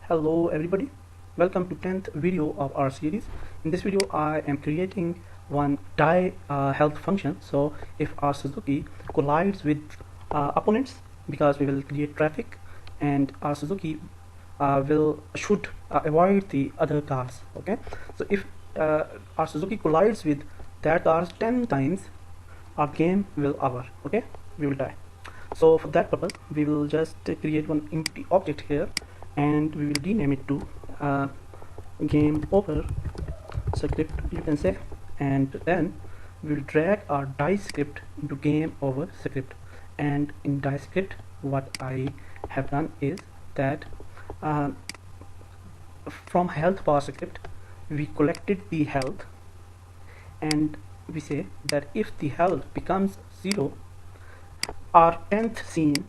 Hello everybody, welcome to 10th video of our series. In this video I am creating one die health function. So if our Suzuki collides with opponents, because we will create traffic and our Suzuki should avoid the other cars. Okay, so if our Suzuki collides with that cars 10 times, our game will over. Okay, we will die. So for that purpose we will just create one empty object here and we will rename it to game over script, you can say, and then we will drag our die script into game over script. And in die script what I have done is that from health bar script we collected the health, and we say that if the health becomes 0, our 10th scene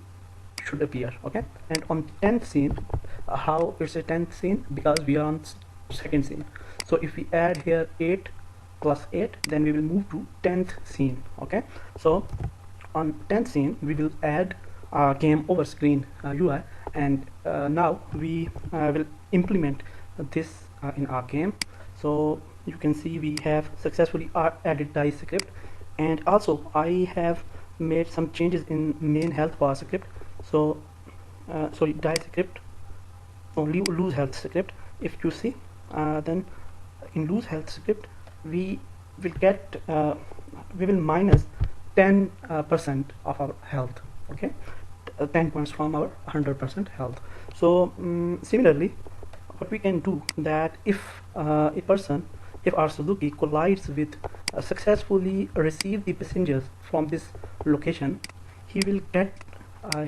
should appear. Okay, and on 10th scene, how it's a 10th scene? Because we are on second scene. So if we add here 8 plus 8, then we will move to 10th scene. Okay, so on 10th scene we will add game over screen UI, and now we will implement this in our game. So you can see we have successfully added die script, and also I have made some changes in main health bar script. So sorry, die script, only lose health script. If you see, then in lose health script we will get we will minus 10% of our health. Okay, 10 points from our 100% health. So similarly, what we can do that if if our Suzuki collides with successfully receive the passengers from this location, he will get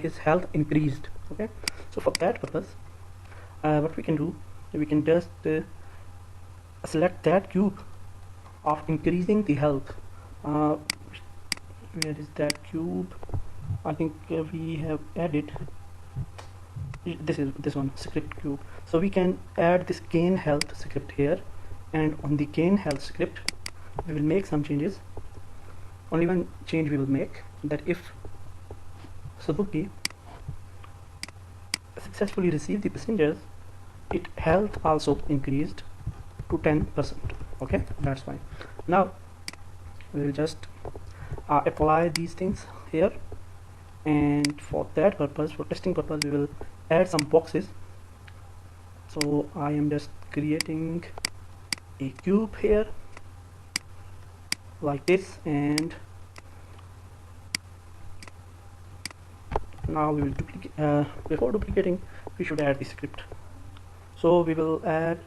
his health increased. Okay, so for that purpose what we can do, we can just select that cube of increasing the health. Where is that cube? I think we have added, this is this one, script cube. So we can add this gain health script here, and on the gain health script we will make some changes. Only one change we will make, that if Suzuki successfully received the passengers, its health also increased to 10%. Okay, that's fine. Now we will just apply these things here, and for that purpose, for testing purpose, we will add some boxes. So I am just creating a cube here like this, and now we will duplicate. Before duplicating, we should add the script. So we will add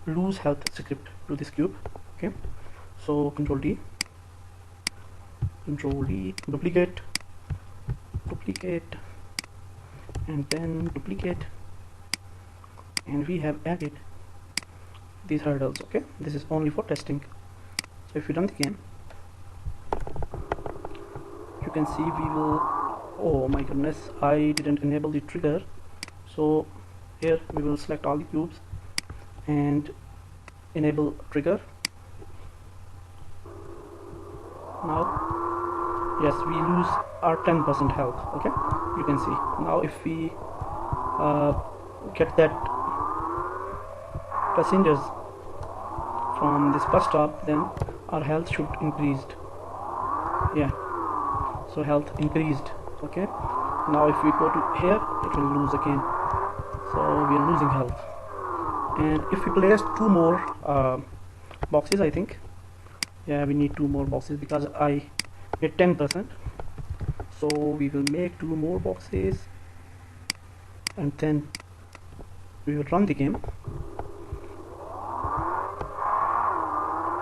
lose health script to this cube. Okay, so control D, duplicate, and then duplicate, and we have added these hurdles. Okay, this is only for testing. So if you run the game, you can see we will, oh my goodness, I didn't enable the trigger. So here we will select all the cubes and enable trigger. Now yes, we lose our 10% health. Okay, you can see. Now if we get that passengers from this bus stop, then our health should increased. Yeah, so health increased. Okay, now if we go to here, it will lose again. So we are losing health. And if we place 2 more boxes, I think, yeah, we need 2 more boxes because I get 10%. So we will make 2 more boxes, and then we will run the game.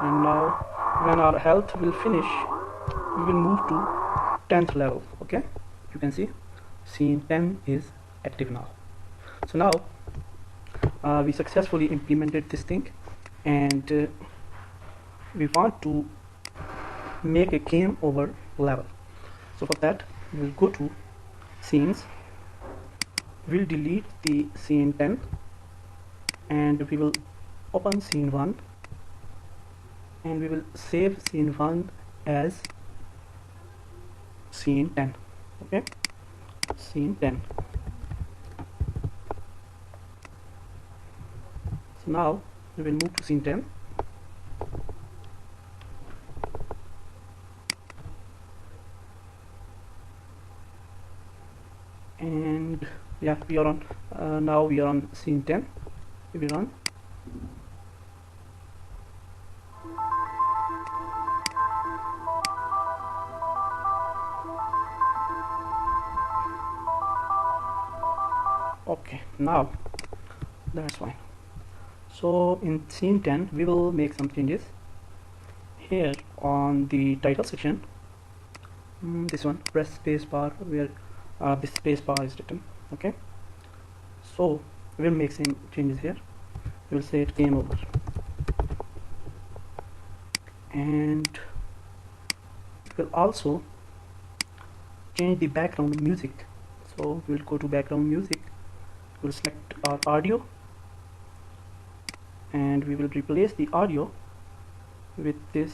And now when our health will finish, we will move to 10th level. Okay, you can see scene 10 is active now. So now we successfully implemented this thing, and we want to make a game over level. So for that we will go to scenes, we'll delete the scene 10, and we will open scene 1, and we will save scene 1 as scene 10. Okay, scene 10. So now we will move to scene 10. And yeah, we are on now we are on scene 10. If we run, okay, now that's fine. So in scene 10 we will make some changes here on the title section. This one, press space bar where this space bar is written. Okay, so we'll make some changes here. We'll say it game over, and we'll also change the background music. So we'll go to background music, we'll select our audio, and we will replace the audio with this.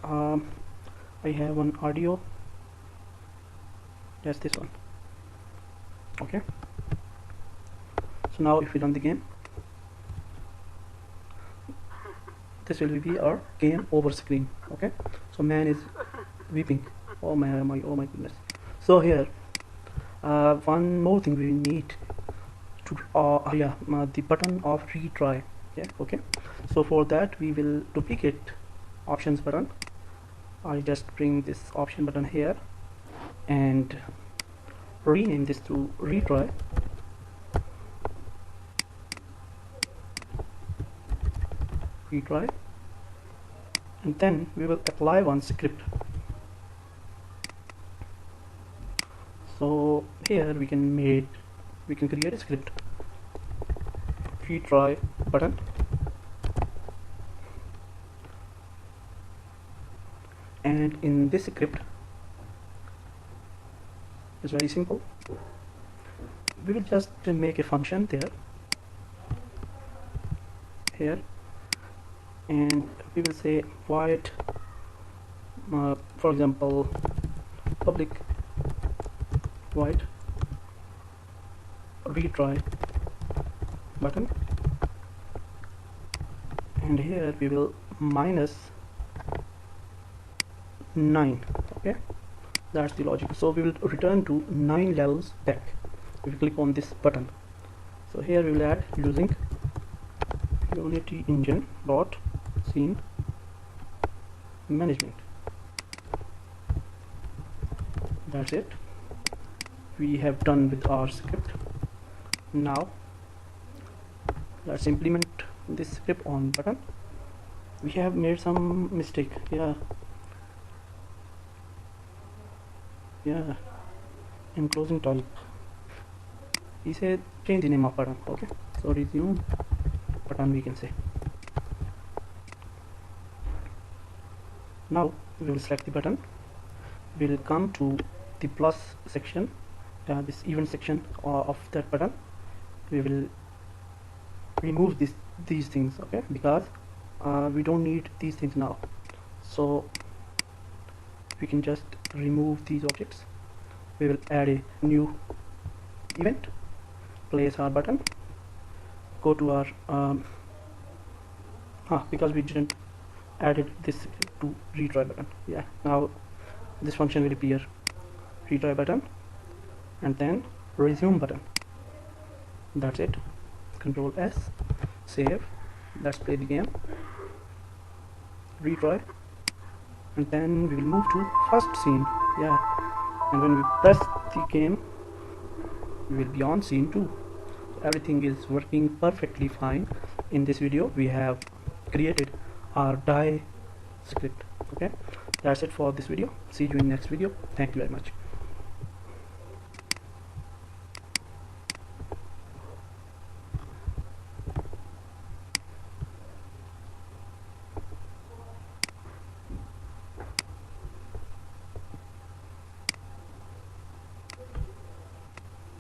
I have one audio, that's this one. Okay, so now if we run the game, this will be our game over screen. Okay, so man is weeping. Oh my goodness. So here one more thing we need to the button of retry. Yeah, okay, so for that we will duplicate options button. I just bring this option button here and rename this to retry. And then we will apply one script. So here we can create a script, retry button, and in this script it's very simple. We will just make a function there here, and we will say void for example public void retry button, and here we will minus 9. Okay, that's the logic. So we will return to 9 levels back if we click on this button. So here we will add using Unity engine dot scene management. That's it, we have done with our script. Now let's implement this script on button. We have made some mistake. Yeah, in closing type he said change the name of button. Okay, so resume button we can say. Now we will select the button, we will come to the plus section, this event section of that button. We will remove these things, okay, because we don't need these things now. So we can just remove these objects. We will add a new event, place our button, go to our because we didn't added this to retry button. Yeah, now this function will appear, retry button and then resume button. That's it. Control S, save. Let's play the game, retry, and then we will move to first scene. Yeah, and when we press the game we will be on scene 2. Everything is working perfectly fine. In this video we have created our die script. Okay, that's it for this video. See you in next video. Thank you very much.